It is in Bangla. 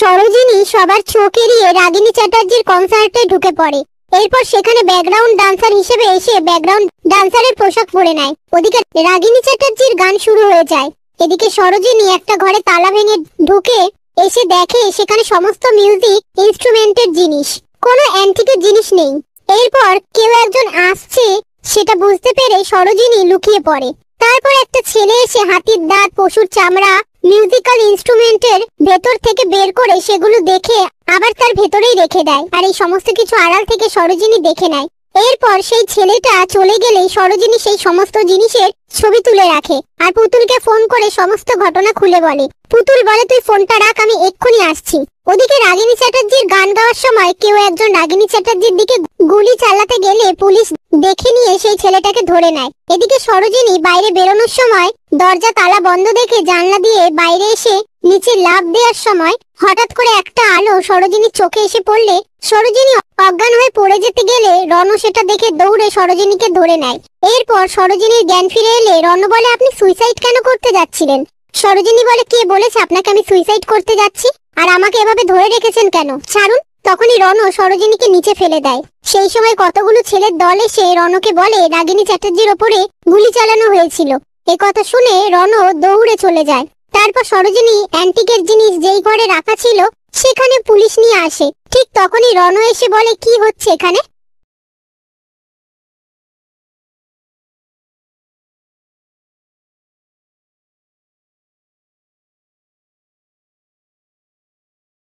সরোজিনী সবার চোখ এড়িয়ে রাগিনী চ্যাটার্জির কনসার্টে ঢুকে পড়ে। এরপর সেখানে ব্যাকগ্রাউন্ড ডান্সার হিসেবে এসে ব্যাকগ্রাউন্ড ডান্সারের পোশাক পরে নেয়। ওদিকে রাগিনী চ্যাটার্জির গান শুরু হয়ে যায়। এদিকে সরোজিনী একটা ঘরে তালা ভেঙে ঢুকে এসে দেখে সেখানে সমস্ত মিউজিক ইনস্ট্রুমেন্টের জিনিস, কোনো অ্যান্টিকের জিনিস নেই। এরপর কেউ একজন আসছে সেটা বুঝতে পেরে সরোজিনী লুকিয়ে পড়ে। তারপর একটা ছেলে এসে হাতির দাঁত, পশুর চামড়া, মিউজিক্যাল ইনস্ট্রুমেন্টের ভেতর থেকে বের করে সেগুলো দেখে আবার তার ভেতরেই রেখে দেয়। আর এই সমস্ত কিছু আড়াল থেকে সরোজিনী দেখে নেয়। এরপর সেই ছেলেটা চলে গেলেই সরোজিনী সেই সমস্ত জিনিসের ছবি তুলে রাখে আর পুতুলকে ফোন করে সমস্ত ঘটনা খুলে বলে। পুতুল বলে, তুই ফোনটা রাখ, আমি এক্ষুনি আসছি। ওদিকে রাগিনী চ্যাটার্জির গান গাওয়ার সময় কেউ একজন রাগিনী চ্যাটার্জির দিকে গুলি চালাতে গেলে পুলিশ দেখে নিয়ে সেই ছেলেটাকে ধরে নেয়। এদিকে সরোজিনী বাইরে বেরোনোর সময় দরজা তালা বন্ধ দেখে জানলা দিয়ে বাইরে এসে নিচে লাফ দেওয়ার সময় হঠাৎ করে একটা আলো সরোজিনীর চোখে এসে পড়লে সরোজিনী অজ্ঞান হয়ে পড়ে যেতে গেলে রণ সেটা দেখে দৌড়ে সরোজিনীকে ধরে নেয়। এরপর সরোজিনীর জ্ঞান ফিরে এলে রণ বলে, আপনি সুইসাইড কেন করতে যাচ্ছিলেন? সরোজিনী বলে, কে বলেছে আপনাকে আমি সুইসাইড করতে যাচ্ছি? আর আমাকে এভাবে ধরে রেখেছেন কেন? ছাড়ুন। তখনই রণ সরোজিনীকে নিচে ফেলে দেয়। সেই সময় কতগুলো ছেলের দল এসে রণকে বলে রাগিনী চ্যাটার্জির ওপরে গুলি চালানো হয়েছিল। এ কথা শুনে রণ দৌড়ে চলে যায়। তারপর সরোজিনী অ্যান্টিকের জিনিস যেই ঘরে রাখা ছিল সেখানে পুলিশ নিয়ে আসে। ঠিক তখনই রণ এসে বলে, কি হচ্ছে এখানে?